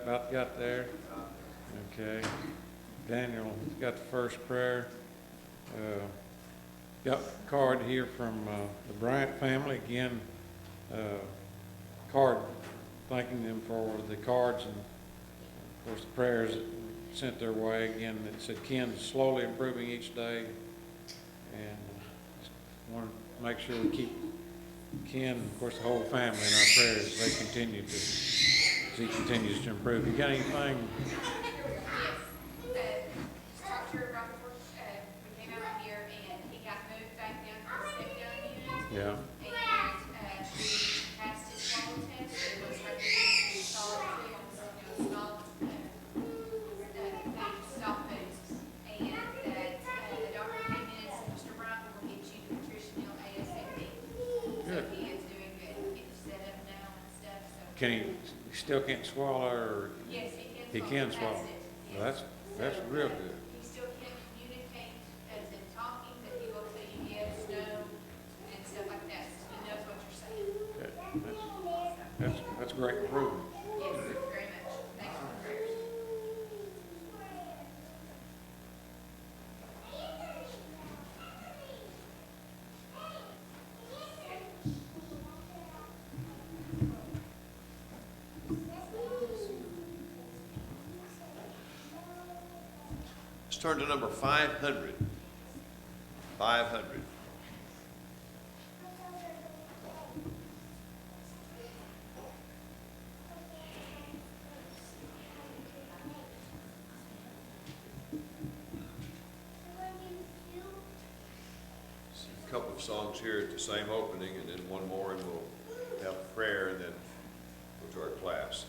about got there? Okay. Daniel got the first prayer. Got a card here from the Bryant family. Again, card thanking them for the cards and, of course, the prayers that were sent their way. Again, it said Ken's slowly improving each day. And just want to make sure we keep Ken, of course, the whole family in our prayers as they continue to, as he continues to improve. You got anything? Talked to her right before we came out here, and he got moved back down to the step-down unit. Yeah. And he passed his swallow test, and was recommended to solid food, soft foods. And that the doctor came in and said, Mr. Brown, we'll get you to nutritional ASAP. So Good. he is doing good, getting set up now and stuff, so. Can he still can't swallow, or Yes, he can. he can swallow? That's it. Well, Yes. that's So, real good. He still can't communicate as in talking, but he will tell you yes, no, and stuff like that. So he knows what you're saying. Okay. That's great improvement. Yes, very much. Thanks for the prayers. Let's turn to number 500. 500. A couple of songs here at the same opening, and then one more, and we'll have prayer, and then go to our class.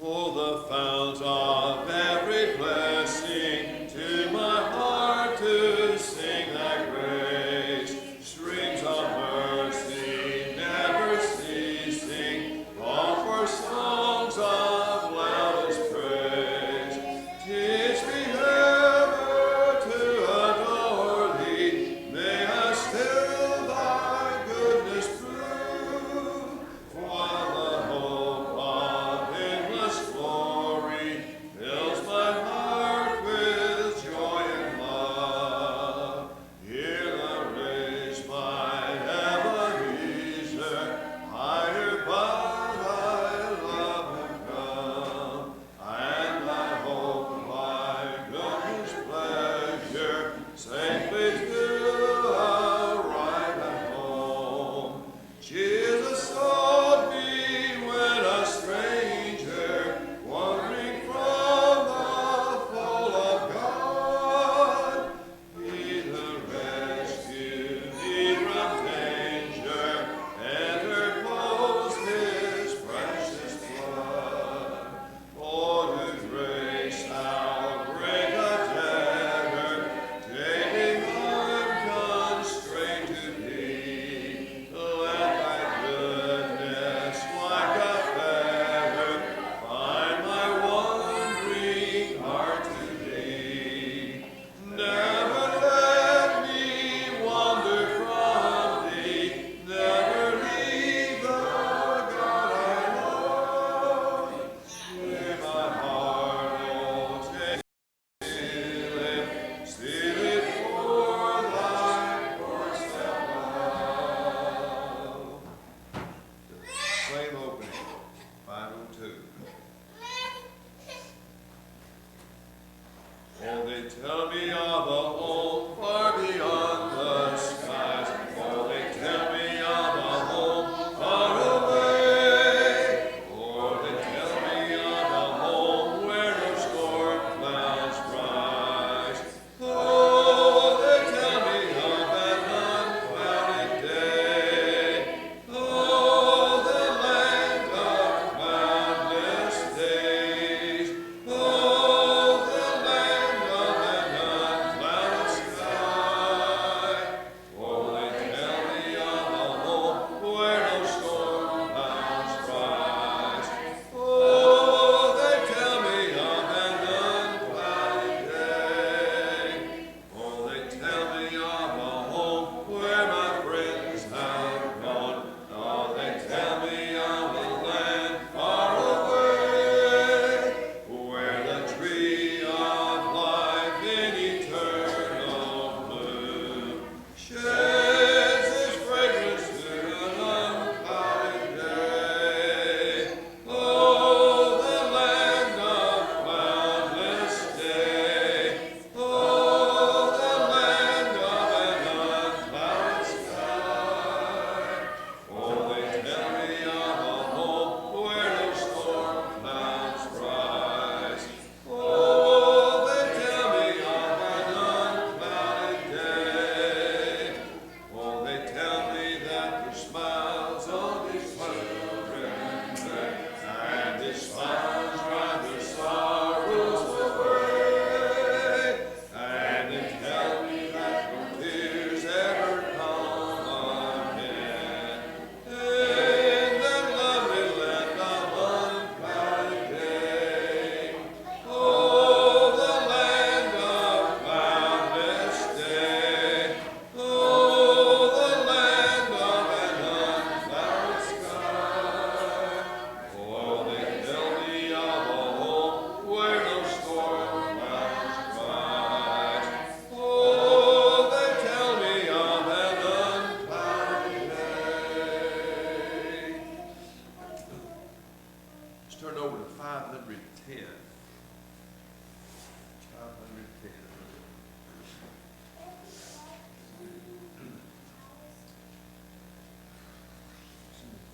Oh, the fount of every blessing, to my heart to sing thy grace, streams of mercy never ceasing, call for songs of loudest praise. Teach me ever to adore thee, may I still thy goodness prove, while the hope of endless glory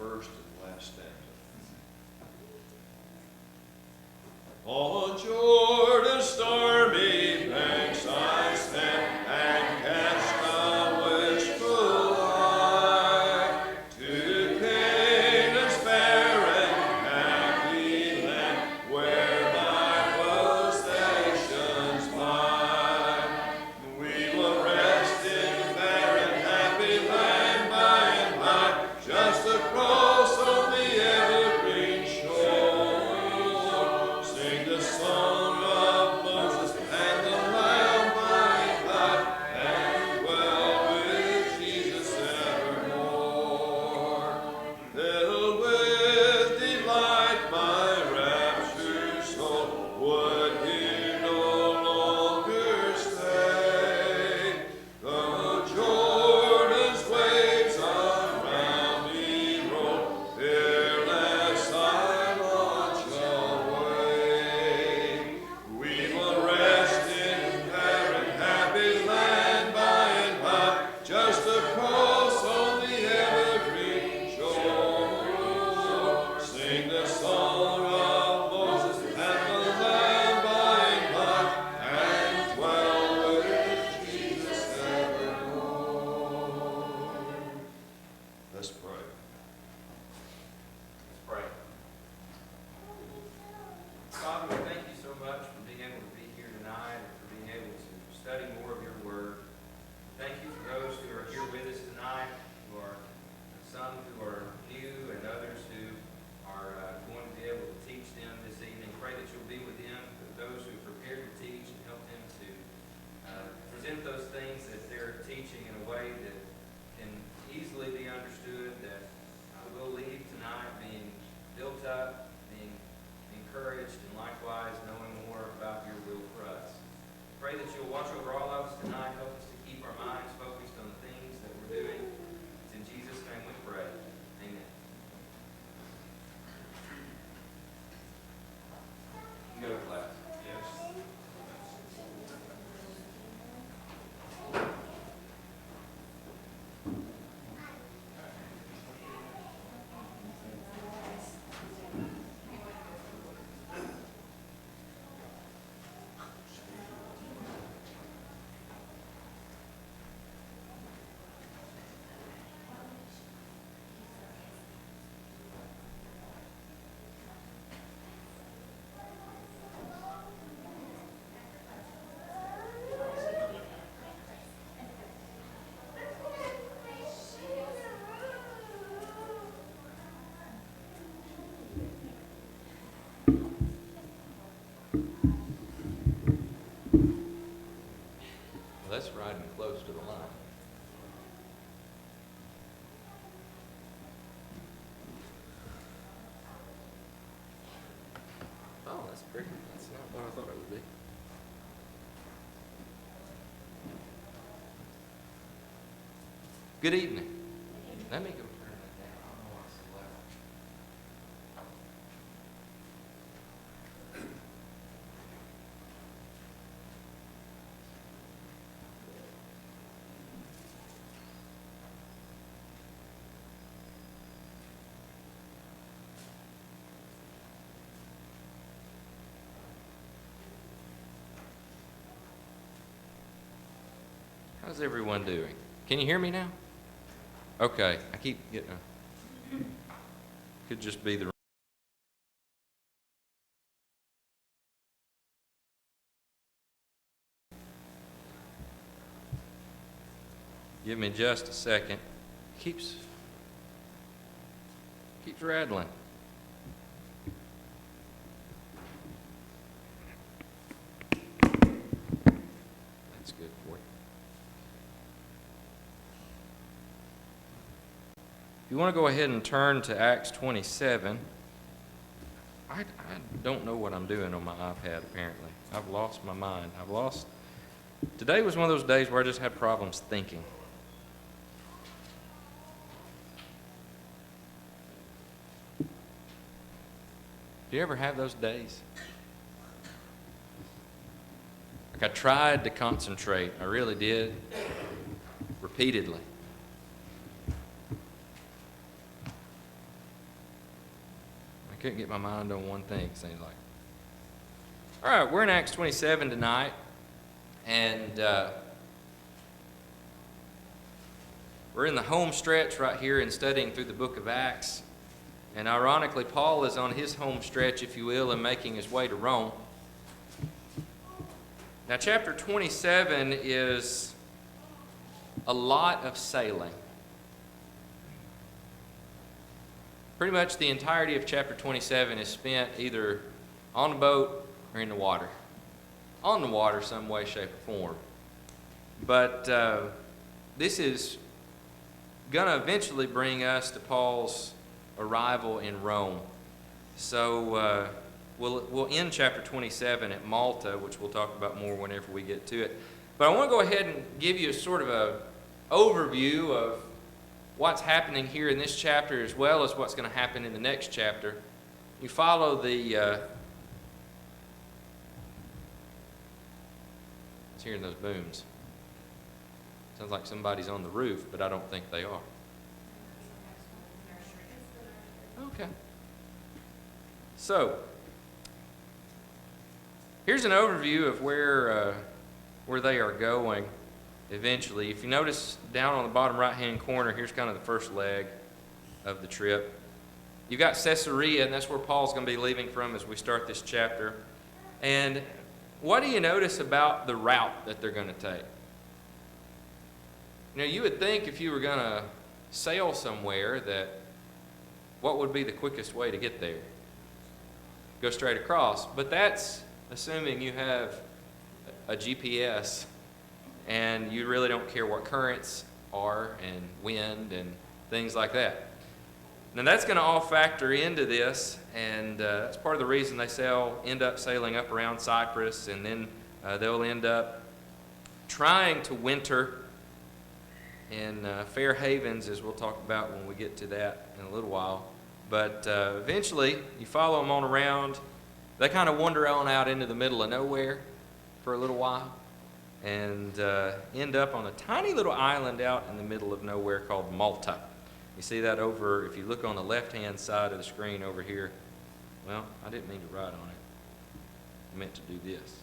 first and last stanza. On Jordan's stormy banks I stand and cast a wishful eye to Canaan's fair and happy land, where my possessions lie. We will rest in fair and happy land by and by, just across on the evergreen shore. Sing the song of Moses and the Lamb by and by, and dwell with Jesus evermore. Filled with delight, my raptured soul would here no longer stay. Though Jordan's waves around me roll, fearless I launch away. We will rest in fair and happy land by and by, just across on the evergreen shore. Sing the song of Moses and the Lamb by and by, and dwell with Jesus evermore. Let's pray. Let's pray. Father, we thank you so much for being able to be here tonight and for being able to study more of your word. Thank you for those who are here with us tonight, who are some who are new and others who are going to be able to teach them this evening. Pray that you'll be with them, with those who are prepared to teach, and help them to present those things that they're teaching in a way that can easily be understood, that we'll leave tonight being built up, being encouraged, and likewise knowing more about your will for us. Pray that you'll watch over all of us tonight, help us to keep our minds focused on the things that we're doing. It's in Jesus' name we pray. Amen. You go to class. Yes. Well, that's riding close to the line. Oh, that's pretty. That's not what I thought it would be. Good evening. Let me go turn that down. I don't know why it's so loud. How's everyone doing? Can you hear me now? Okay, I keep getting could just be the Give me just a second. Keeps rattling. That's good for you. If you want to go ahead and turn to Acts 27, I don't know what I'm doing on my iPad, apparently. I've lost my mind. Today was one of those days where I just had problems thinking. Do you ever have those days? Like I tried to concentrate. I really did. Repeatedly. couldn't get my mind on one thing, it seems like. All right, we're in Acts 27 tonight, and we're in the home stretch right here in studying through the book of Acts. And ironically, Paul is on his home stretch, if you will, and making his way to Rome. Now, chapter 27 is a lot of sailing. Pretty much the entirety of chapter 27 is spent either on a boat or in the water. On the water, some way, shape, or form. But this is going to eventually bring us to Paul's arrival in Rome. So we'll end chapter 27 at Malta, which we'll talk about more whenever we get to it. But I want to go ahead and give you a sort of an overview of what's happening here in this chapter, as well as what's going to happen in the next chapter. You follow the... It's hearing those booms. Sounds like somebody's on the roof, but I don't think they are. Okay. So, here's an overview of where they are going eventually. If you notice down on the bottom right-hand corner, here's kind of the first leg of the trip. You've got Caesarea, and that's where Paul's going to be leaving from as we start this chapter. And what do you notice about the route that they're going to take? You know, you would think if you were going to sail somewhere that what would be the quickest way to get there? Go straight across. But that's assuming you have a GPS and you really don't care what currents are and wind and things like that. Now that's going to all factor into this, and that's part of the reason they end up sailing up around Cyprus, and then they'll end up trying to winter in Fair Havens, as we'll talk about when we get to that in a little while. But eventually, you follow them on around. They kind of wander on out into the middle of nowhere for a little while, and end up on a tiny little island out in the middle of nowhere called Malta. You see that over, if you look on the left-hand side of the screen over here. Well, I didn't mean to write on it. I meant to do this.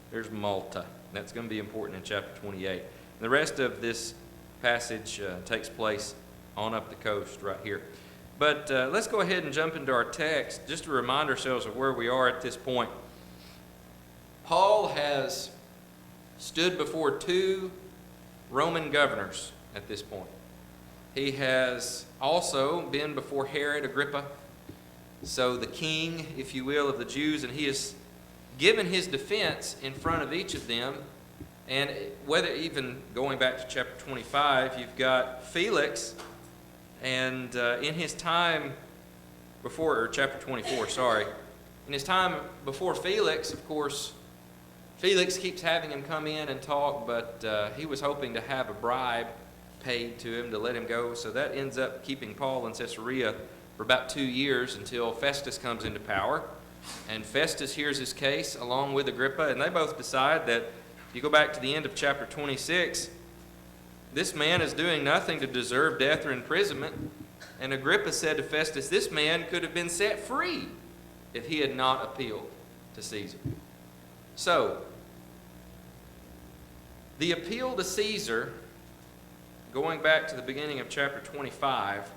There's Malta. That's going to be important in chapter 28. And the rest of this passage takes place on up the coast right here. But let's go ahead and jump into our text just to remind ourselves of where we are at this point. Paul has stood before 2 Roman governors at this point. He has also been before Herod Agrippa, so the king, if you will, of the Jews, and he has given his defense in front of each of them. And whether even going back to chapter 25, you've got Felix, and in his time before, or chapter 24, sorry, in his time before Felix, of course, Felix keeps having him come in and talk, but he was hoping to have a bribe paid to him to let him go. So that ends up keeping Paul in Caesarea for about 2 years until Festus comes into power. And Festus hears his case along with Agrippa, and they both decide that if you go back to the end of chapter 26, this man is doing nothing to deserve death or imprisonment. And Agrippa said to Festus, this man could have been set free if he had not appealed to Caesar. So, the appeal to Caesar, going back to the beginning of chapter 25,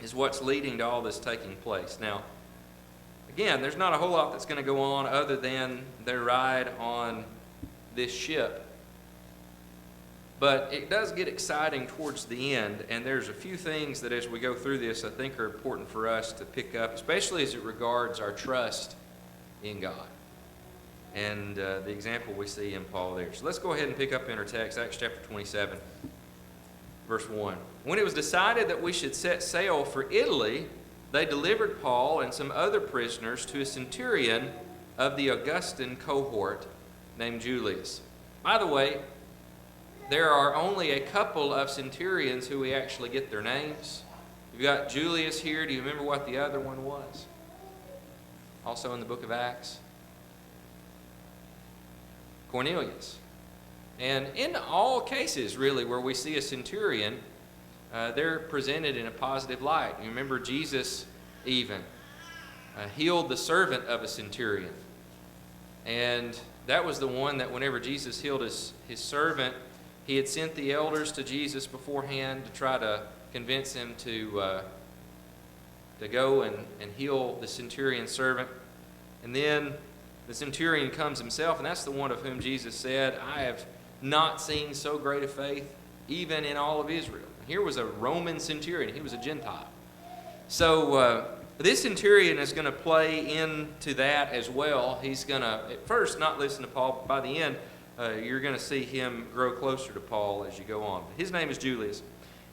is what's leading to all this taking place. Now, again, there's not a whole lot that's going to go on other than their ride on this ship. But it does get exciting towards the end, and there's a few things that as we go through this I think are important for us to pick up, especially as it regards our trust in God and the example we see in Paul there. So let's go ahead and pick up in our text, Acts chapter 27. Verse 1. When it was decided that we should set sail for Italy, they delivered Paul and some other prisoners to a centurion of the Augustan cohort named Julius. By the way, there are only a couple of centurions who we actually get their names. You've got Julius here. Do you remember what the other one was? Also in the book of Acts. Cornelius. And in all cases, really, where we see a centurion, they're presented in a positive light. You remember Jesus even healed the servant of a centurion. And that was the one that whenever Jesus healed his servant, he had sent the elders to Jesus beforehand to try to convince him to go and heal the centurion's servant. And then the centurion comes himself, and that's the one of whom Jesus said, I have not seen so great a faith even in all of Israel. And here was a Roman centurion. He was a Gentile. So this centurion is going to play into that as well. He's going to, at first, not listen to Paul, but by the end, you're going to see him grow closer to Paul as you go on. His name is Julius.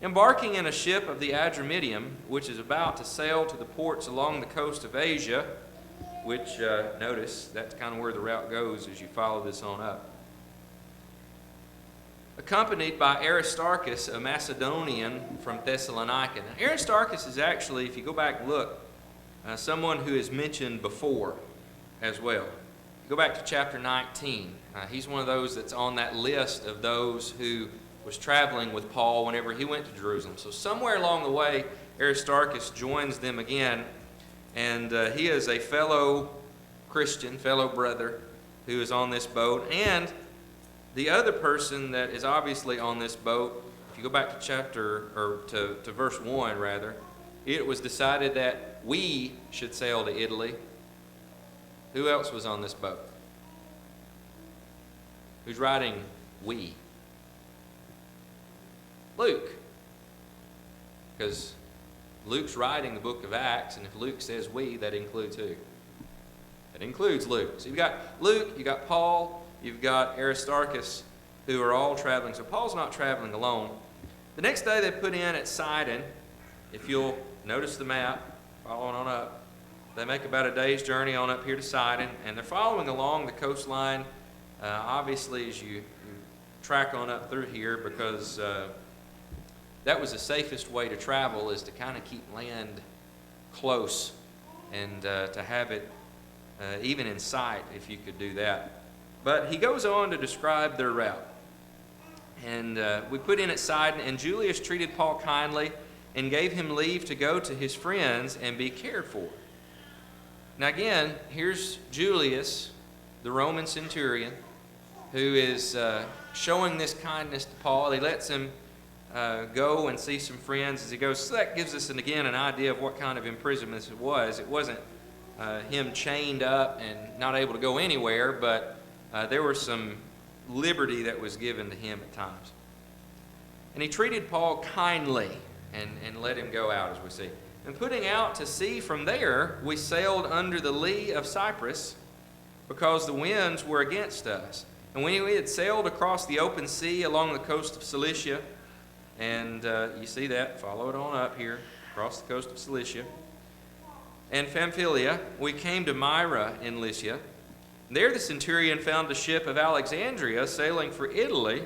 Embarking in a ship of the Adramyttium, which is about to sail to the ports along the coast of Asia, which, notice, that's kind of where the route goes as you follow this on up. Accompanied by Aristarchus, a Macedonian from Thessalonica. Now, Aristarchus is actually, if you go back and look, someone who is mentioned before as well. Go back to chapter 19. He's one of those that's on that list of those who was traveling with Paul whenever he went to Jerusalem. So somewhere along the way, Aristarchus joins them again, and he is a fellow Christian, fellow brother, who is on this boat. And the other person that is obviously on this boat, if you go back to verse 1 rather, it was decided that we should sail to Italy. Who else was on this boat? Who's writing we? Luke. Because Luke's writing the book of Acts, and if Luke says we, that includes who? That includes Luke. So you've got Luke, you've got Paul, you've got Aristarchus, who are all traveling. So Paul's not traveling alone. The next day they put in at Sidon. If you'll notice the map, following on up, they make about a day's journey on up here to Sidon, and they're following along the coastline, obviously as you track on up through here, because that was the safest way to travel, is to kind of keep land close and to have it even in sight, if you could do that. But he goes on to describe their route. And we put in at Sidon, and Julius treated Paul kindly and gave him leave to go to his friends and be cared for. Now again, here's Julius, the Roman centurion, who is showing this kindness to Paul. He lets him go and see some friends as he goes. So that gives us, again, an idea of what kind of imprisonment it was. It wasn't him chained up and not able to go anywhere, but there was some liberty that was given to him at times. And he treated Paul kindly and let him go out, as we see. And putting out to sea from there, we sailed under the lee of Cyprus because the winds were against us. And when we had sailed across the open sea along the coast of Cilicia, and you see that, follow it on up here, across the coast of Cilicia, and Pamphylia, we came to Myra in Lycia. There the centurion found a ship of Alexandria sailing for Italy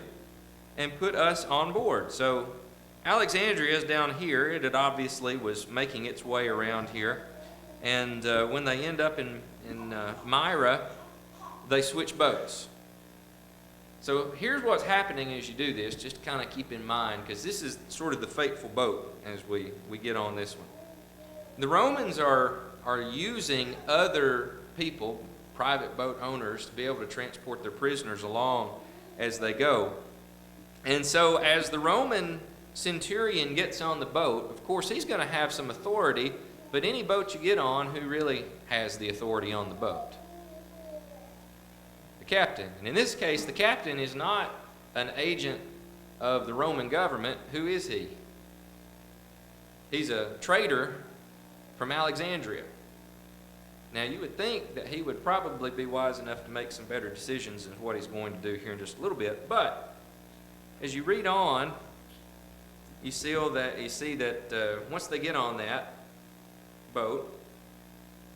and put us on board. So Alexandria is down here. It obviously was making its way around here. And when they end up in Myra, they switch boats. So here's what's happening as you do this. Just kind of keep in mind, because this is sort of the fateful boat as we get on this one. The Romans are using other people, private boat owners, to be able to transport their prisoners along as they go. And so as the Roman centurion gets on the boat, of course he's going to have some authority, but any boat you get on, who really has the authority on the boat? The captain. And in this case, the captain is not an agent of the Roman government. Who is he? He's a trader from Alexandria. Now, you would think that he would probably be wise enough to make some better decisions in what he's going to do here in just a little bit. But as you read on, you see that once they get on that boat,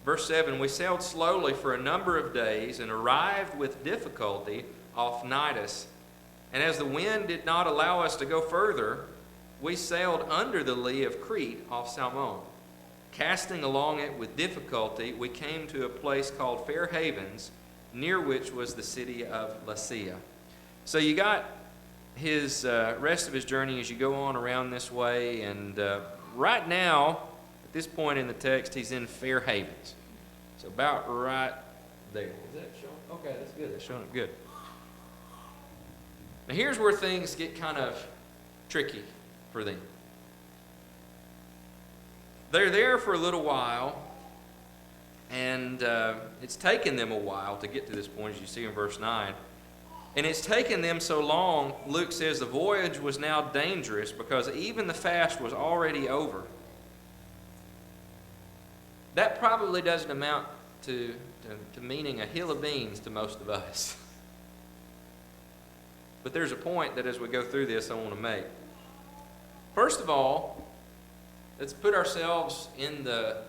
verse 7, we sailed slowly for a number of days and arrived with difficulty off Cnidus. And as the wind did not allow us to go further, we sailed under the lee of Crete off Salmon. Casting along it with difficulty, we came to a place called Fair Havens, near which was the city of Lasea. So you got his rest of his journey as you go on around this way, and right now, at this point in the text, he's in Fair Havens. So about right there. Is that showing? Okay, that's good. That's showing up good. Now here's where things get kind of tricky for them. They're there for a little while, and it's taken them a while to get to this point, as you see in verse 9. And it's taken them so long, Luke says, the voyage was now dangerous because even the fast was already over. That probably doesn't amount to meaning a hill of beans to most of us. But there's a point that as we go through this I want to make. First of all, let's put ourselves in the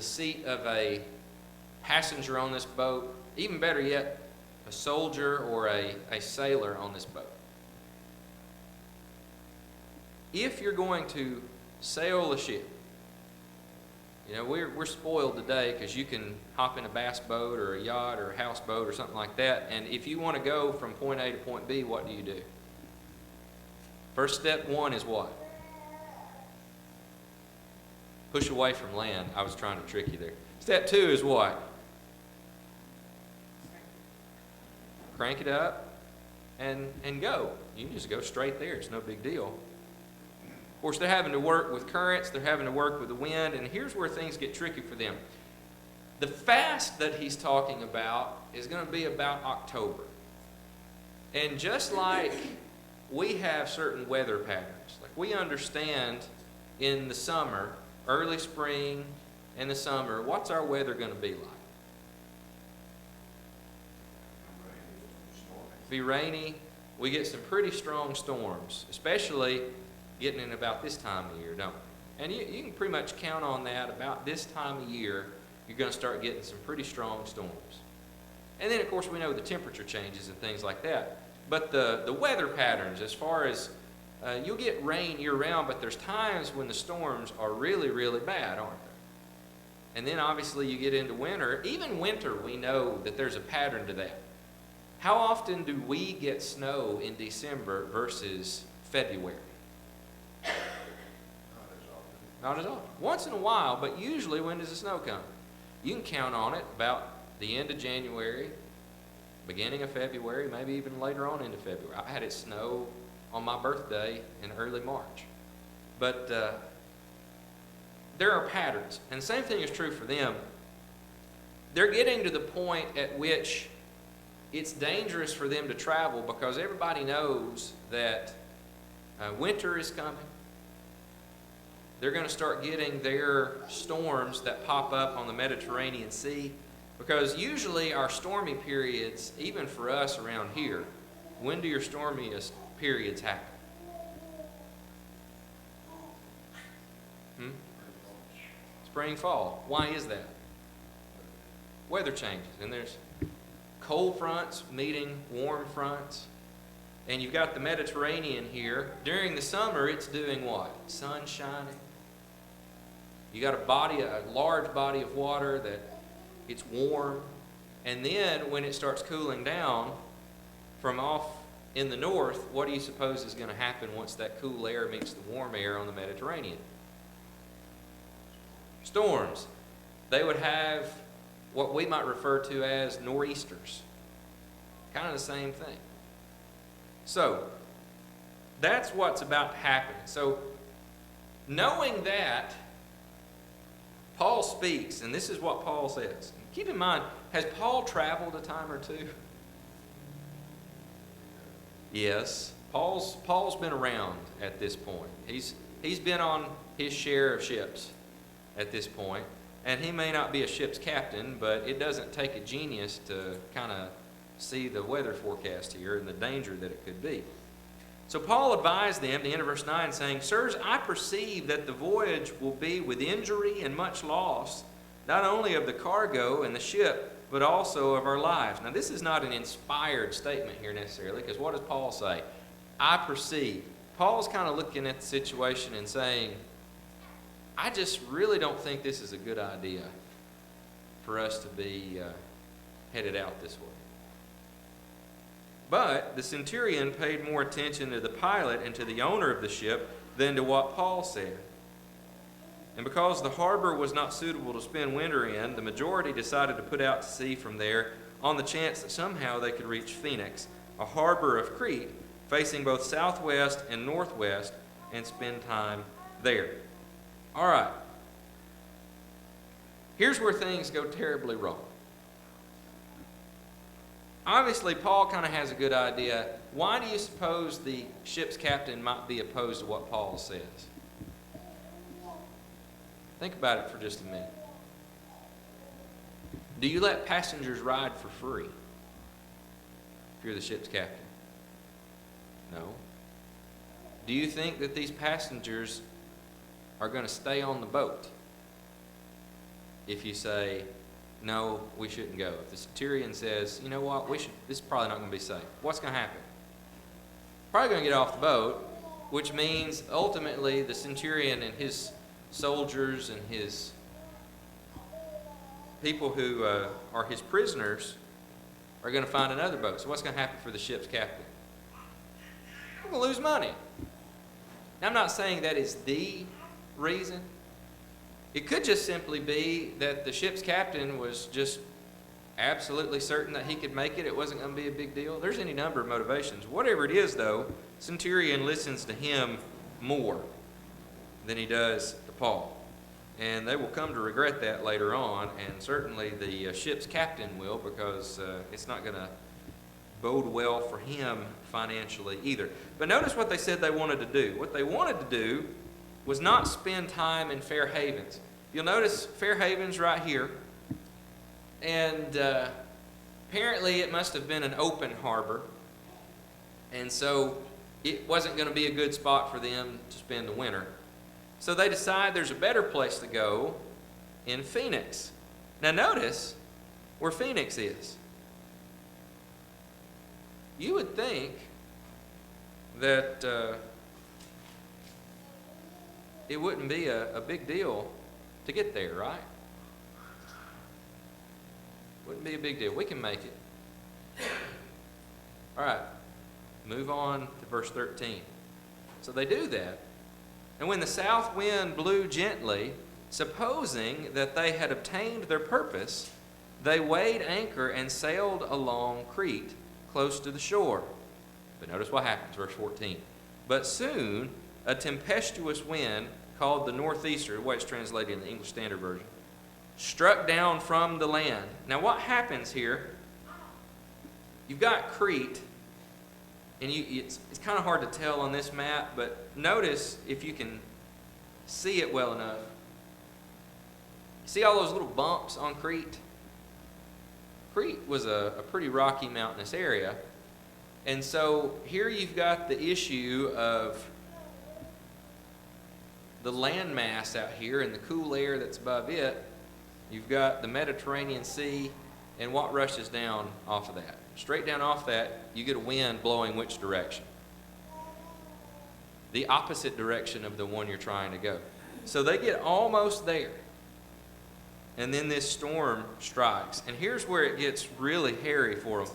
seat of a passenger on this boat. Even better yet, a soldier or a sailor on this boat. If you're going to sail a ship, you know, we're spoiled today because you can hop in a bass boat or a yacht or a houseboat or something like that, and if you want to go from point A to point B, what do? First step one is what? Push away from land. I was trying to trick you there. Step two is what? Crank it up and go. You can just go straight there. It's no big deal. Of course, they're having to work with currents. They're having to work with the wind. And here's where things get tricky for them. The fast that he's talking about is going to be about October. And just like we have certain weather patterns, like we understand in the summer, early spring and the summer, what's our weather going to be like? Be rainy. We get some pretty strong storms, especially getting in about this time of year, don't we? And you can pretty much count on that. About this time of year, you're going to start getting some pretty strong storms. And then, of course, we know the temperature changes and things like that. But the weather patterns, as far as you'll get rain year-round, but there's times when the storms are really, really bad, aren't there? And then, obviously, you get into winter. Even winter, we know that there's a pattern to that. How often do we get snow in December versus February? Not as often. Once in a while, but usually when does the snow come? You can count on it about the end of January, beginning of February, maybe even later on into February. I had it snow on my birthday in early March. But there are patterns, and the same thing is true for them. They're getting to the point at which it's dangerous for them to travel because everybody knows that winter is coming. They're going to start getting their storms that pop up on the Mediterranean Sea, because usually our stormy periods, even for us around here, when do your stormiest periods happen? Spring, fall. Why is that? Weather changes, and there's cold fronts meeting warm fronts. And you've got the Mediterranean here. During the summer, it's doing what? Sun shining. You got a large body of water that it's warm. And then when it starts cooling down from off in the north, what do you suppose is going to happen once that cool air meets the warm air on the Mediterranean? Storms. They would have what we might refer to as nor'easters. Kind of the same thing. So, that's what's about to happen. So, knowing that, Paul speaks, and this is what Paul says. Keep in mind, has Paul traveled a time or two? Yes. Paul's been around at this point. He's been on his share of ships at this point, and he may not be a ship's captain, but it doesn't take a genius to kind of see the weather forecast here and the danger that it could be. So Paul advised them, the end of verse 9, saying, "Sirs, I perceive that the voyage will be with injury and much loss, not only of the cargo and the ship, but also of our lives." Now, this is not an inspired statement here necessarily, because what does Paul say? I perceive. Paul's kind of looking at the situation and saying, I just really don't think this is a good idea for us to be headed out this way. But the centurion paid more attention to the pilot and to the owner of the ship than to what Paul said. And because the harbor was not suitable to spend winter in, the majority decided to put out to sea from there on the chance that somehow they could reach Phoenix, a harbor of Crete, facing both southwest and northwest, and spend time there. All right. Here's where things go terribly wrong. Obviously, Paul kind of has a good idea. Why do you suppose the ship's captain might be opposed to what Paul says? Think about it for just a minute. Do you let passengers ride for free if you're the ship's captain? No. Do you think that these passengers are going to stay on the boat if you say, no, we shouldn't go? If the centurion says, you know what, this is probably not going to be safe, what's going to happen? Probably going to get off the boat, which means ultimately the centurion and his soldiers and his people who are his prisoners are going to find another boat. So what's going to happen for the ship's captain? We're going to lose money. Now, I'm not saying that is the reason. It could just simply be that the ship's captain was just absolutely certain that he could make it. It wasn't going to be a big deal. There's any number of motivations. Whatever it is, though, centurion listens to him more than he does to Paul. And they will come to regret that later on, and certainly the ship's captain will, because it's not going to bode well for him financially either. But notice what they said they wanted to do. What they wanted to do was not spend time in Fair Havens. You'll notice Fair Havens right here. And apparently it must have been an open harbor. And so it wasn't going to be a good spot for them to spend the winter. So they decide there's a better place to go in Phoenix. Now notice where Phoenix is. You would think that it wouldn't be a big deal to get there, right? Wouldn't be a big deal. We can make it. All right, move on to verse 13. So they do that. And when the south wind blew gently, supposing that they had obtained their purpose, they weighed anchor and sailed along Crete, close to the shore. But notice what happens, verse 14. But soon a tempestuous wind, called the northeaster, the way it's translated in the English Standard Version, struck down from the land. Now what happens here, you've got Crete, and it's kind of hard to tell on this map, but notice if you can see it well enough. See all those little bumps on Crete? Crete was a pretty rocky mountainous area. And so here you've got the issue of the landmass out here and the cool air that's above it. You've got the Mediterranean Sea, and what rushes down off of that? Straight down off that, you get a wind blowing which direction? The opposite direction of the one you're trying to go. So they get almost there. And then this storm strikes. And here's where it gets really hairy for them.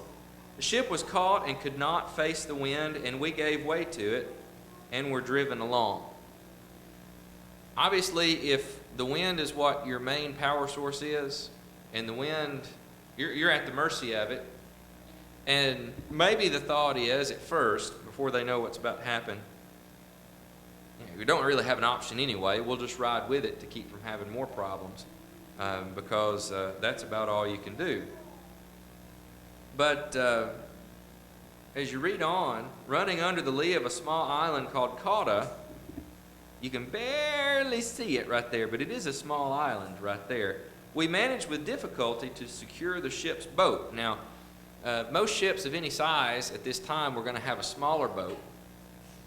The ship was caught and could not face the wind, and we gave way to it and were driven along. Obviously, if the wind is what your main power source is, and the wind, you're at the mercy of it, and maybe the thought is at first, before they know what's about to happen, we don't really have an option anyway. We'll just ride with it to keep from having more problems, because that's about all you can do. But as you read on, running under the lee of a small island called Cauda, you can barely see it right there, but it is a small island right there. We managed with difficulty to secure the ship's boat. Now, most ships of any size at this time were going to have a smaller boat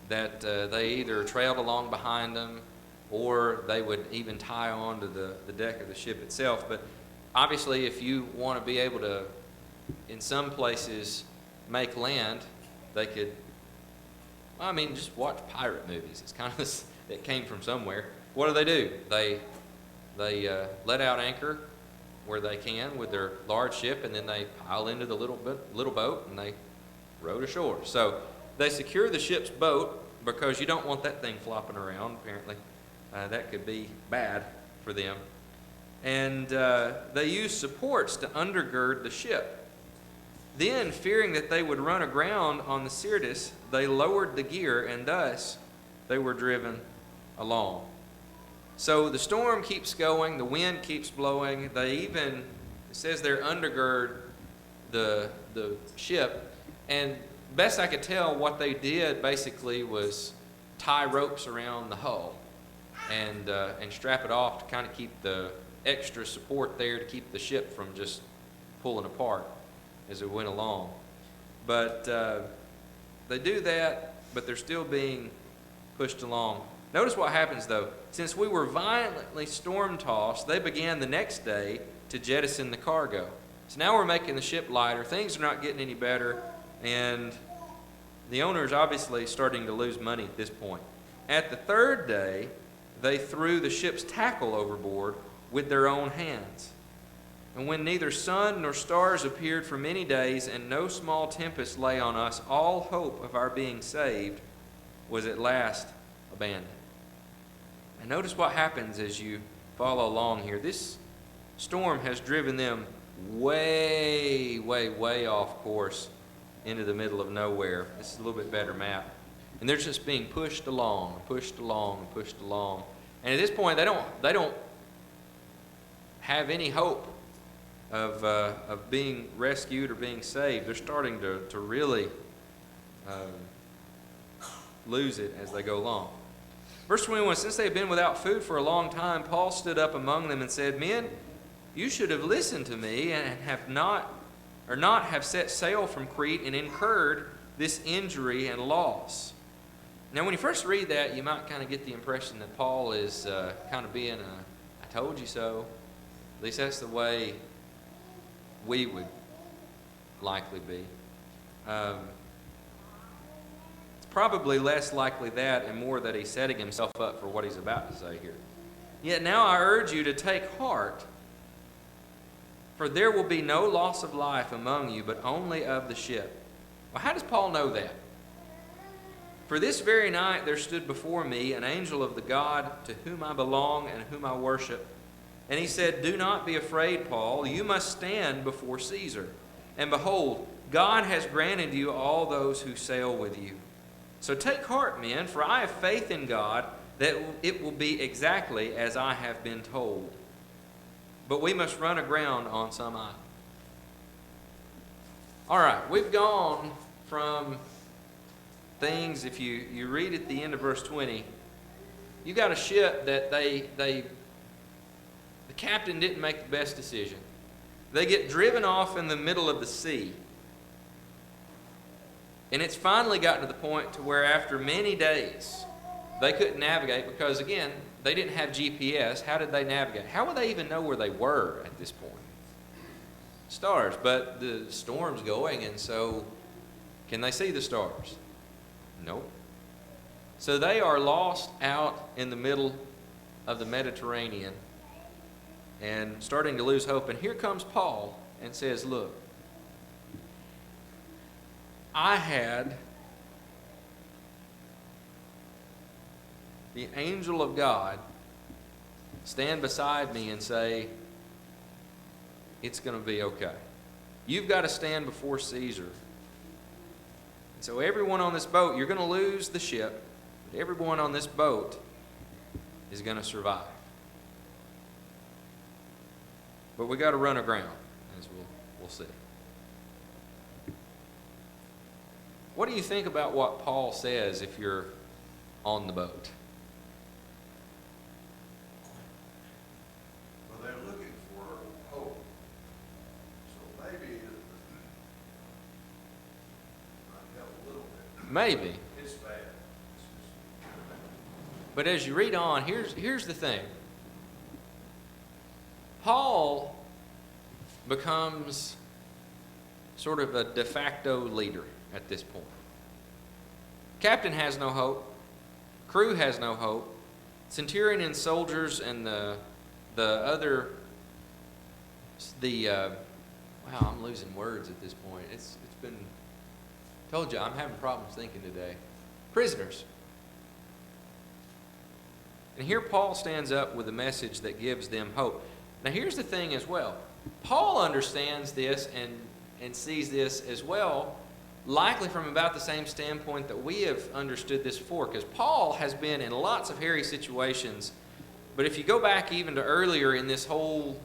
that they either trailed along behind them, or they would even tie on to the deck of the ship itself. But obviously, if you want to be able to, in some places, make land, they could, well, I mean, just watch pirate movies. It's kind of this, it came from somewhere. What do? They let out anchor where they can with their large ship, and then they pile into the little boat, and they rowed ashore. So they secure the ship's boat, because you don't want that thing flopping around, apparently. that could be bad for them. And they used supports to undergird the ship. Then, fearing that they would run aground on the Syrtis, they lowered the gear, and thus they were driven along. So the storm keeps going, the wind keeps blowing. They even, it says they're undergird the ship. And best I could tell, what they did basically was tie ropes around the hull and strap it off to kind of keep the extra support there to keep the ship from just pulling apart as it went along. But they do that, but they're still being pushed along. Notice what happens, though. Since we were violently storm-tossed, they began the next day to jettison the cargo. So now we're making the ship lighter. Things are not getting any better, and the owner is obviously starting to lose money at this point. At the third day, they threw the ship's tackle overboard with their own hands. And when neither sun nor stars appeared for many days, and no small tempest lay on us, all hope of our being saved was at last abandoned. And notice what happens as you follow along here. This storm has driven them way, way, way off course into the middle of nowhere. This is a little bit better map. And they're just being pushed along, pushed along, pushed along. And at this point, they don't have any hope of being rescued or being saved. They're starting to really lose it as they go along. Verse 21, since they had been without food for a long time, Paul stood up among them and said, Men, you should have listened to me and have not have set sail from Crete and incurred this injury and loss. Now, when you first read that, you might kind of get the impression that Paul is kind of being I told you so. At least that's the way we would likely be. It's probably less likely that and more that he's setting himself up for what he's about to say here. Yet now I urge you to take heart, for there will be no loss of life among you, but only of the ship. Well, how does Paul know that? For this very night there stood before me an angel of the God to whom I belong and whom I worship. And he said, Do not be afraid, Paul. You must stand before Caesar. And behold, God has granted you all those who sail with you. So take heart, men, for I have faith in God that it will be exactly as I have been told. But we must run aground on some island. All right, we've gone from things, if you read at the end of verse 20, you got a ship that the captain didn't make the best decision. They get driven off in the middle of the sea. And it's finally gotten to the point to where after many days, they couldn't navigate because, again, they didn't have GPS. How did they navigate? How would they even know where they were at this point? Stars, but the storm's going, and so can they see the stars? Nope. So they are lost out in the middle of the Mediterranean and starting to lose hope. And here comes Paul and says, Look, I had the angel of God stand beside me and say, it's going to be okay. You've got to stand before Caesar. And so everyone on this boat, you're going to lose the ship, but everyone on this boat is going to survive. But we got to run aground, as we'll see. What do you think about what Paul says if you're on the boat? Well, they're looking for hope. So maybe it might help a little bit. Maybe. It's bad. But as you read on, here's the thing. Paul becomes sort of a de facto leader at this point. Captain has no hope. Crew has no hope. Centurion and soldiers and the other, wow, I'm losing words at this point. It's been, told you, I'm having problems thinking today. Prisoners. And here Paul stands up with a message that gives them hope. Now here's the thing as well. Paul understands this and sees this as well, likely from about the same standpoint that we have understood this before, because Paul has been in lots of hairy situations. But if you go back even to earlier in this whole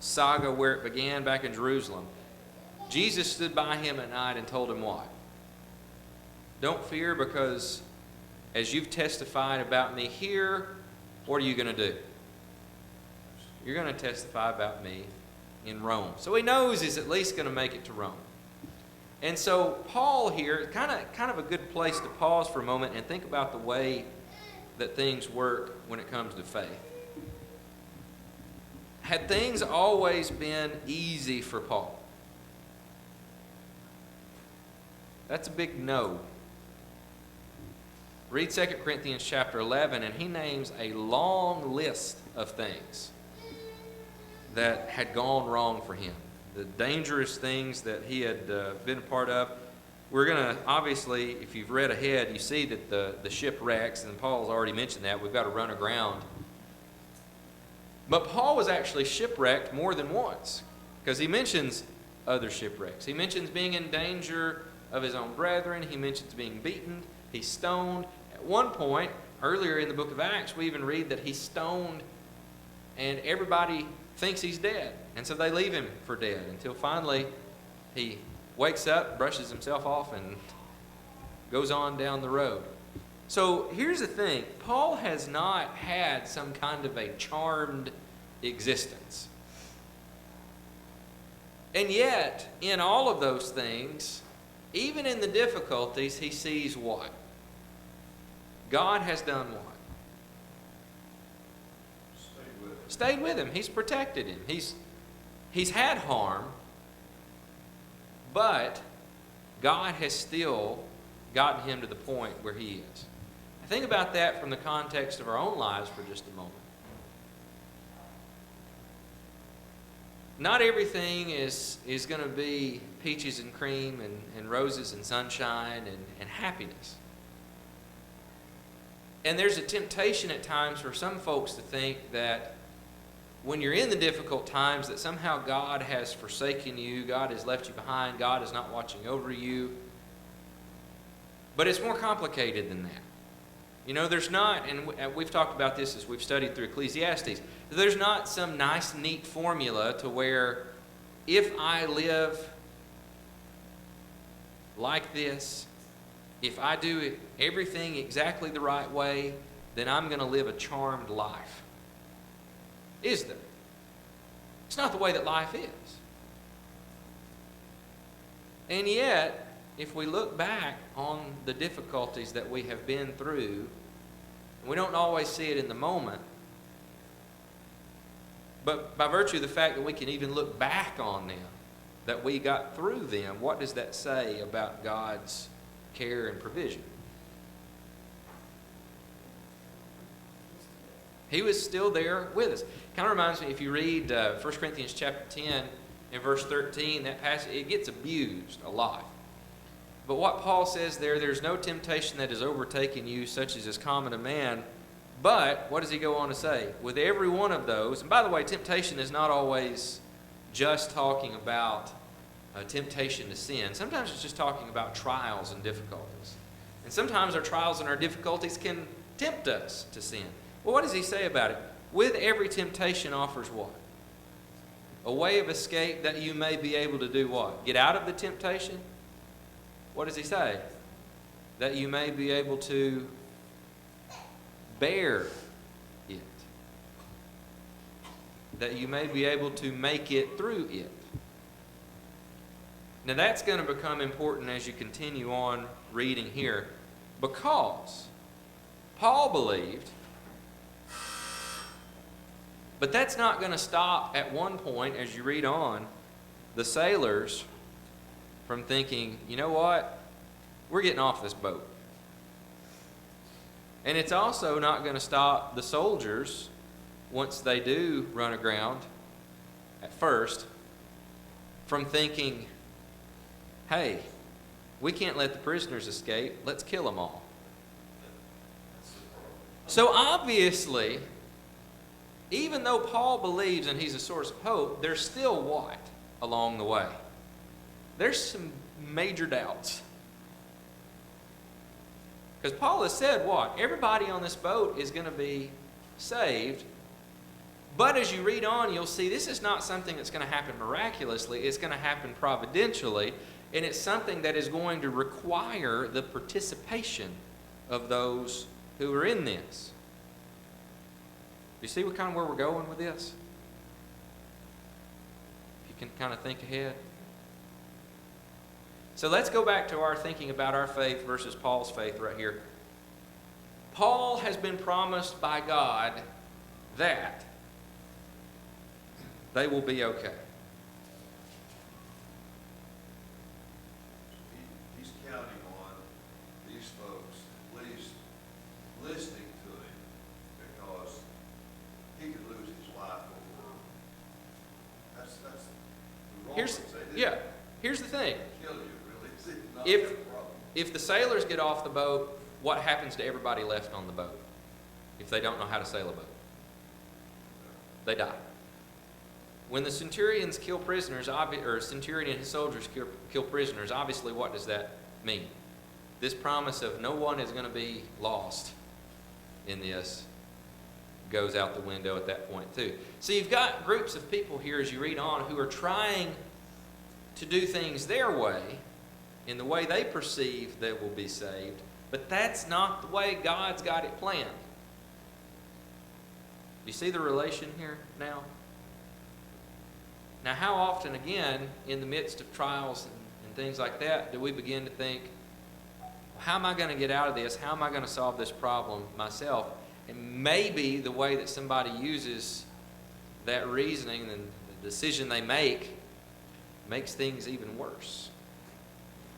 saga where it began back in Jerusalem, Jesus stood by him at night and told him what? Don't fear, because as you've testified about me here, what are you going to do? You're going to testify about me in Rome. So he knows he's at least going to make it to Rome. And so Paul here, kind of a good place to pause for a moment and think about the way that things work when it comes to faith. Had things always been easy for Paul? That's a big no. Read 2 Corinthians chapter 11, and he names a long list of things that had gone wrong for him. The dangerous things that he had been a part of. We're going to, obviously, if you've read ahead, you see that the shipwrecks, and Paul's already mentioned that, we've got to run aground. But Paul was actually shipwrecked more than once, because he mentions other shipwrecks. He mentions being in danger of his own brethren. He mentions being beaten. He's stoned. At one point, earlier in the book of Acts, we even read that he's stoned and everybody thinks he's dead. And so they leave him for dead until finally he wakes up, brushes himself off, and goes on down the road. So here's the thing. Paul has not had some kind of a charmed existence. And yet, in all of those things, even in the difficulties, he sees what? God has done what? Stayed with him. He's protected him. He's had harm, but God has still gotten him to the point where he is. Think about that from the context of our own lives for just a moment. Not everything is going to be peaches and cream and roses and sunshine and happiness. And there's a temptation at times for some folks to think that when you're in the difficult times that somehow God has forsaken you, God has left you behind, God is not watching over you. But it's more complicated than that. You know, there's not, and we've talked about this as we've studied through Ecclesiastes, there's not some nice, neat formula to where if I live like this, if I do everything exactly the right way, then I'm going to live a charmed life. Is there? It's not the way that life is. And yet, if we look back on the difficulties that we have been through, and we don't always see it in the moment, but by virtue of the fact that we can even look back on them, that we got through them, what does that say about God's care and provision? He was still there with us. Kind of reminds me, if you read 1 Corinthians chapter 10 and verse 13, that passage, it gets abused a lot. But what Paul says there's no temptation that has overtaken you, such as is common to man. But, what does he go on to say? With every one of those, and by the way, temptation is not always just talking about temptation to sin. Sometimes it's just talking about trials and difficulties. And sometimes our trials and our difficulties can tempt us to sin. Well, what does he say about it? With every temptation offers what? A way of escape that you may be able to do what? Get out of the temptation? What does he say? That you may be able to bear it. That you may be able to make it through it. Now that's going to become important as you continue on reading here, because Paul believed, but that's not going to stop at one point as you read on, the sailors from thinking, you know what, we're getting off this boat. And it's also not going to stop the soldiers, once they do run aground at first, from thinking, hey, we can't let the prisoners escape, let's kill them all. So obviously, even though Paul believes and he's a source of hope, there's still what along the way? There's some major doubts. Because Paul has said what? Everybody on this boat is going to be saved. But as you read on, you'll see this is not something that's going to happen miraculously. It's going to happen providentially. And it's something that is going to require the participation of those who are in this. You see what kind of where we're going with this? If you can kind of think ahead. So let's go back to our thinking about our faith versus Paul's faith right here. Paul has been promised by God that they will be okay. He's counting on these folks at least listening to him, because he could lose his life over it. That's the Romans. Here's the thing. Kill you, really. It's not If- their problem. If the sailors get off the boat, what happens to everybody left on the boat if they don't know how to sail a boat? They die. When the centurions kill prisoners, or centurion and his soldiers kill prisoners, obviously what does that mean? This promise of no one is going to be lost in this goes out the window at that point too. So you've got groups of people here as you read on who are trying to do things their way, in the way they perceive they will be saved, but that's not the way God's got it planned. You see the relation here now? Now, how often, again, in the midst of trials and things like that, do we begin to think, how am I going to get out of this? How am I going to solve this problem myself? And maybe the way that somebody uses that reasoning and the decision they make makes things even worse,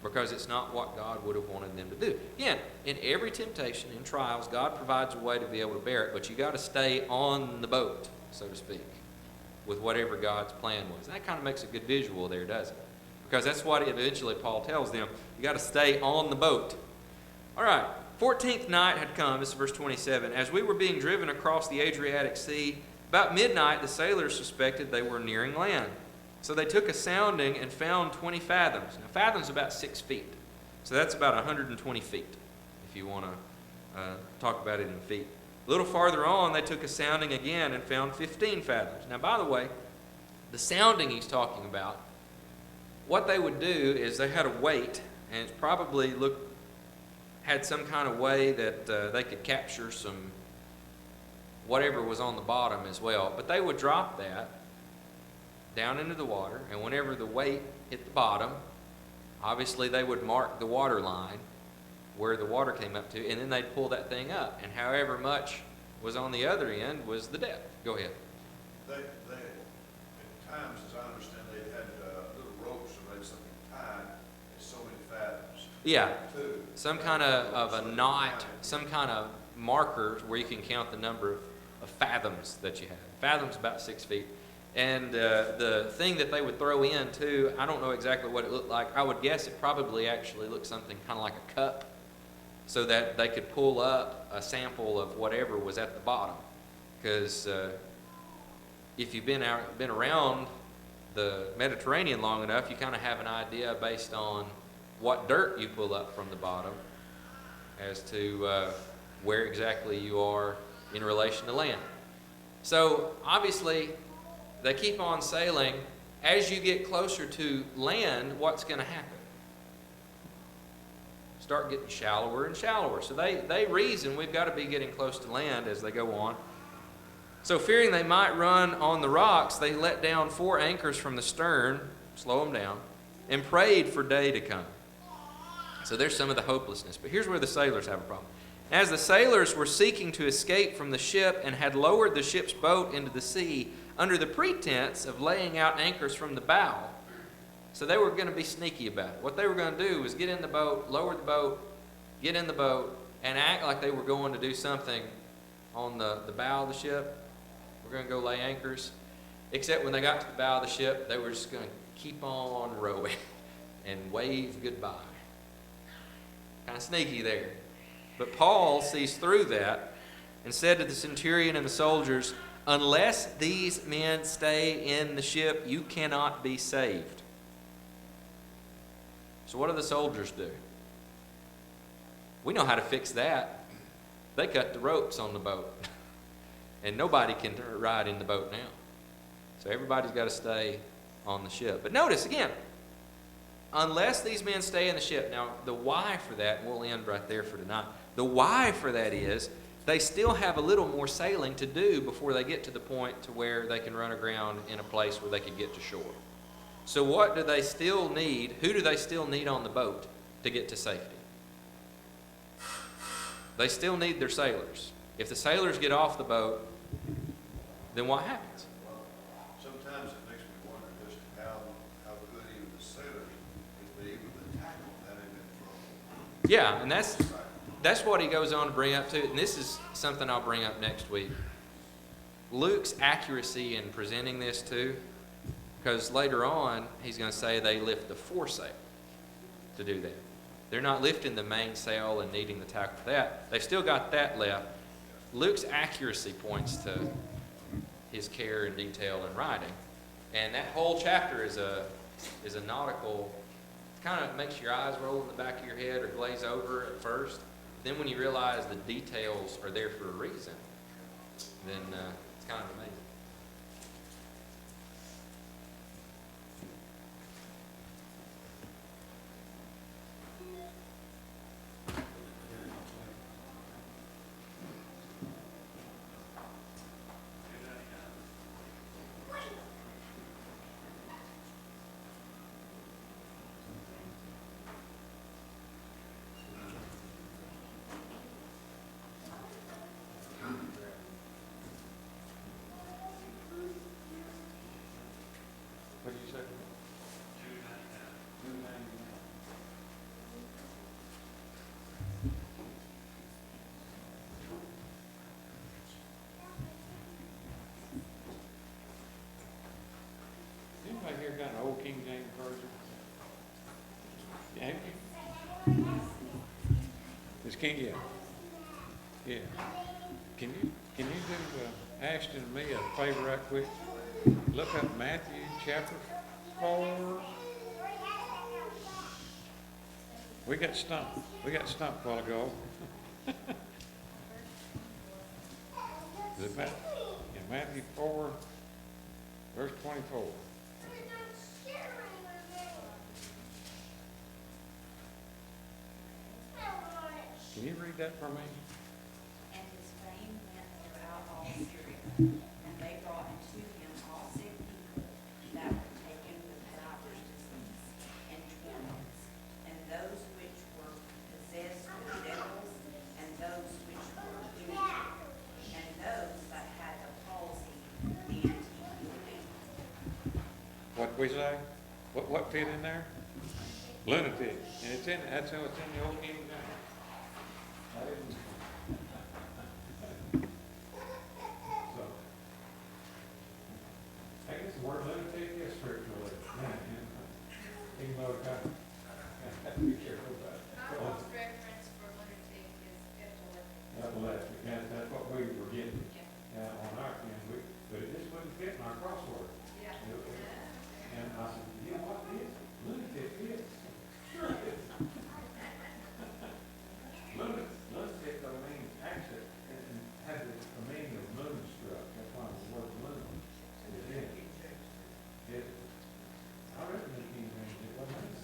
because it's not what God would have wanted them to do. Again, in every temptation, in trials, God provides a way to be able to bear it, but you got to stay on the boat, so to speak, with whatever God's plan was. That kind of makes a good visual there, doesn't it? Because that's what eventually Paul tells them. You got to stay on the boat. All right, 14th night had come. This is verse 27. As we were being driven across the Adriatic Sea, about midnight the sailors suspected they were nearing land. So they took a sounding and found 20 fathoms. Now, fathoms about 6 feet. So that's about 120 feet, if you want to talk about it in feet. A little farther on, they took a sounding again and found 15 fathoms. Now, by the way, the sounding he's talking about, what they would do is they had a weight, and it's probably had some kind of way that they could capture some whatever was on the bottom as well. But they would drop that down into the water, and whenever the weight hit the bottom, obviously they would mark the water line where the water came up to, and then they'd pull that thing up, and however much was on the other end was the depth. Go ahead. They at times, as I understand, they had little ropes, or they had something tied at so many fathoms. Yeah, Too. some kind of a knot, some kind of marker where you can count the number of fathoms that you have. Fathoms about 6 feet. And the thing that they would throw in too, I don't know exactly what it looked like. I would guess it probably actually looked something kind of like a cup, so that they could pull up a sample of whatever was at the bottom. Because if you've been around the Mediterranean long enough, you kind of have an idea based on what dirt you pull up from the bottom as to where exactly you are in relation to land. So obviously, they keep on sailing. As you get closer to land, what's going to happen? Start getting shallower and shallower. So they reason we've got to be getting close to land as they go on. So fearing they might run on the rocks, they let down 4 anchors from the stern, slow them down, and prayed for day to come. So there's some of the hopelessness. But here's where the sailors have a problem. As the sailors were seeking to escape from the ship and had lowered the ship's boat into the sea under the pretense of laying out anchors from the bow, so they were going to be sneaky about it. What they were going to do was get in the boat, lower the boat, get in the boat, and act like they were going to do something on the bow of the ship. We're going to go lay anchors. Except when they got to the bow of the ship, they were just going to keep on rowing and wave goodbye. Kind of sneaky there. But Paul sees through that, and said to the centurion and the soldiers, "Unless these men stay in the ship, you cannot be saved." So what do the soldiers do? We know how to fix that. They cut the ropes on the boat. And nobody can ride in the boat now. So everybody's got to stay on the ship. But notice again, unless these men stay in the ship. Now, the why for that, and we'll end right there for tonight. The why for that is they still have a little more sailing to do before they get to the point to where they can run aground in a place where they can get to shore. So what do they still need? Who do they still need on the boat to get to safety? They still need their sailors. If the sailors get off the boat, then what happens? Sometimes it makes me wonder just how good even the sailors would be able to tackle that in that trouble. Yeah, and that's what he goes on to bring up too. And this is something I'll bring up next week. Luke's accuracy in presenting this too, because later on he's going to say they lift the foresail to do that. They're not lifting the mainsail and needing the tackle for that. They've still got that left. Luke's accuracy points to his care and detail in writing. And that whole chapter is a nautical, kind of makes your eyes roll in the back of your head or glaze over at first. Then when you realize the details are there for a reason, then it's kind of amazing. What did you say? 299. Anybody here got an old King James version? Yeah, have you? It's King, yeah. Yeah. Can you do Ashton and me a favor right quick? Look up Matthew chapter 4. We got stumped. A while ago. Is it Matthew 4, verse 24. Can you read that for me? And his fame went throughout all Syria, and they brought unto him all sick people that were taken with divers diseases and torments, and those which were possessed with devils, and those which were lunatic, and those that had the palsy, and he healed them. What we say? What fit in there? Lunatic. And that's how it's in the old King James. I didn't. So, I guess the word lunatic is spiritual. Even though it kind of, have to be careful about it. My most reference for lunatic is epileptic. Epileptic, that's what we were getting on our end, but it just wouldn't fit in our crossword. Yeah. And I said, you know what it is? Lunatic is. Sure it is. Lunatic, I mean, actually, and had the meaning of moonstruck. That's why the word moon is in it. I reckon the King James, it wasn't.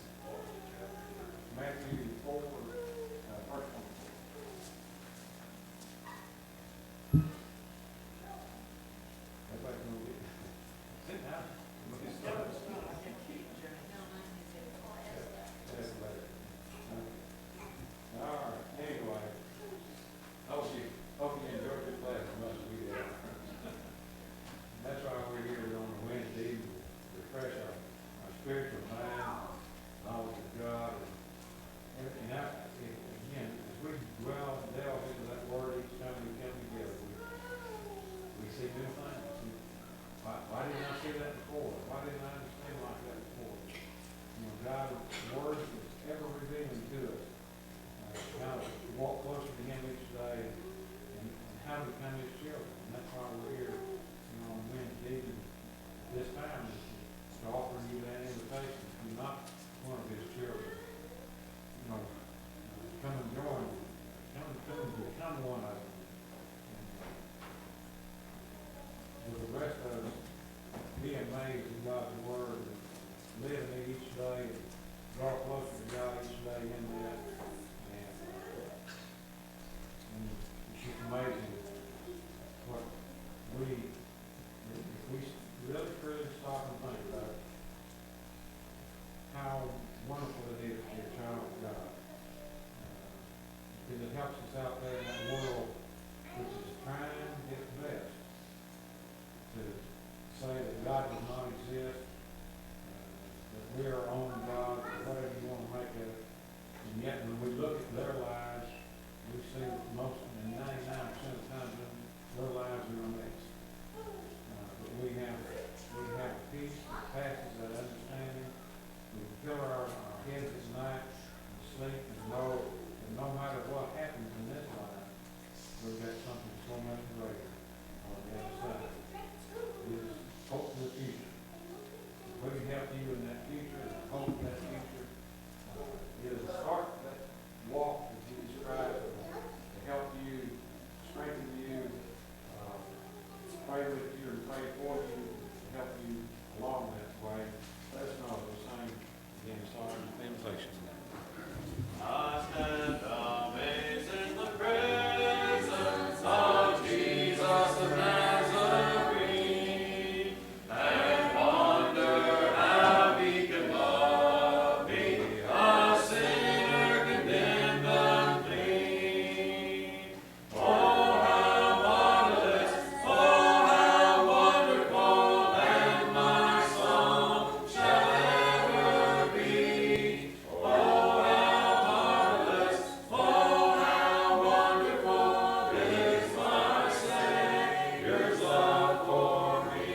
we are on God, or whatever you wanna make it. And yet, when we look at their lives, we see most, and 99% of the time, their lives are a mess. But we have a peace that passes that understanding. We fill our heads at night and sleep and know that no matter what happens in this life, we've got something so much greater on the other side. Is hope for the future. If we can help you in that future, and hope in that future, it'll start that walk that you described to help you, strengthen you, pray with you and pray for you, to help you along that way. Let us know the same again, sorry, invitation. I stand amazed in the presence of Jesus of Nazarene, and wonder how he can love me, a sinner condemned unclean. Oh, how marvelous, oh, how wonderful, and my song shall ever be. Oh, how marvelous, oh, how wonderful is my Savior's love for me.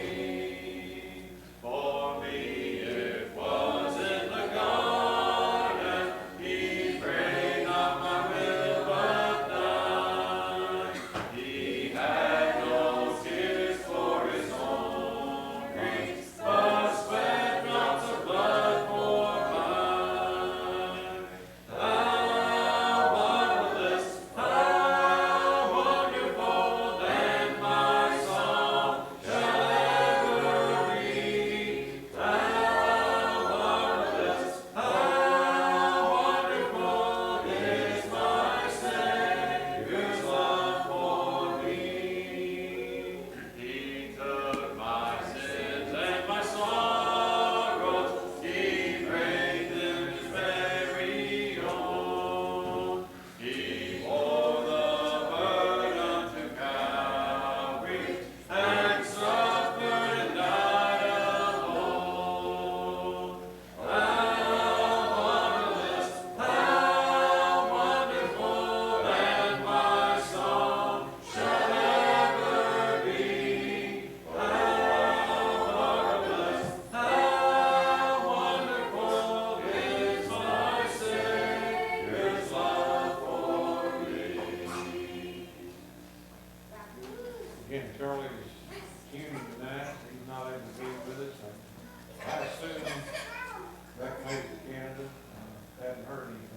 For me it was in the garden, he prayed not my will but thine. He had no tears for his own griefs, but sweat drops of blood for mine. How marvelous, how wonderful, then my song shall ever be. How marvelous, how wonderful is my Savior's love for me. He took my sins and my sorrows, he prayed them his very own. He bore the burden to Calvary, and suffered and died alone. How marvelous, how wonderful, and my song shall ever be. How marvelous, how wonderful is my Savior's love for me. Again, Charlie is tuning tonight, he's not able to be with us. I assume that made it to Canada, hadn't heard anything.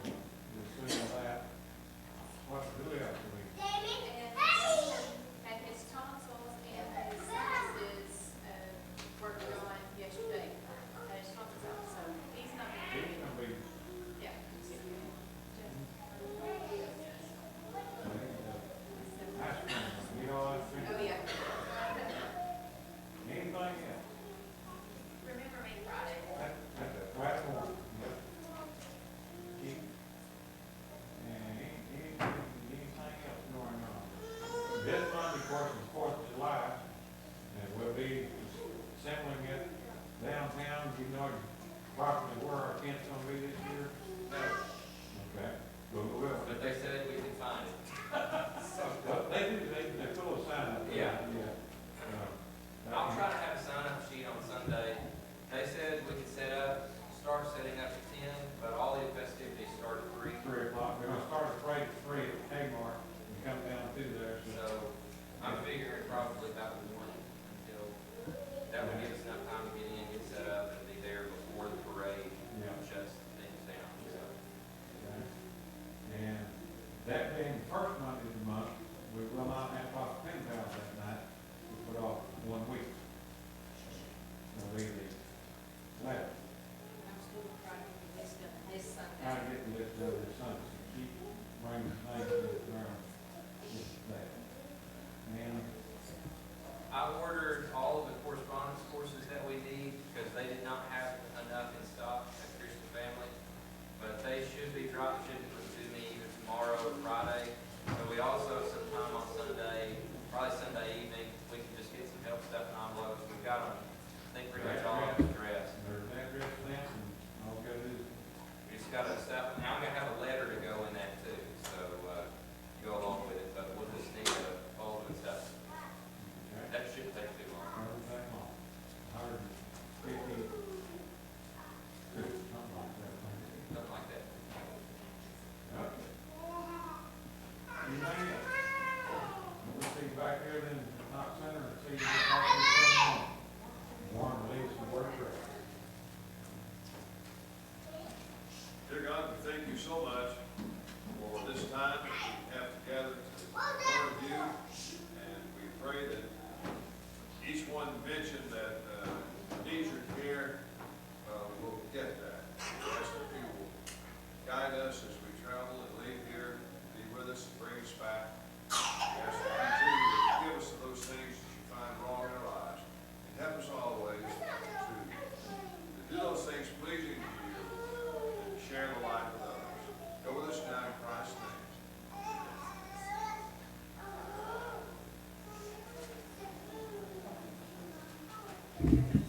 We assume that. What's really up to me? And his tonsils and his sinuses were gone yesterday. His tonsils out, so he's not He's gonna gonna be, be, yeah. ice cream, you know, ice cream. Oh, yeah. Anything else? Remember me Friday. That's a right one. anyone mention that needs your care, we'll get that. We ask that you will guide us as we travel and leave here, be with us and bring us back. We ask that you continue to give us those things that you find wrong in our lives, and help us always to do those things pleasing to you, and share the life with others. Go with us now in Christ's name. Thank you.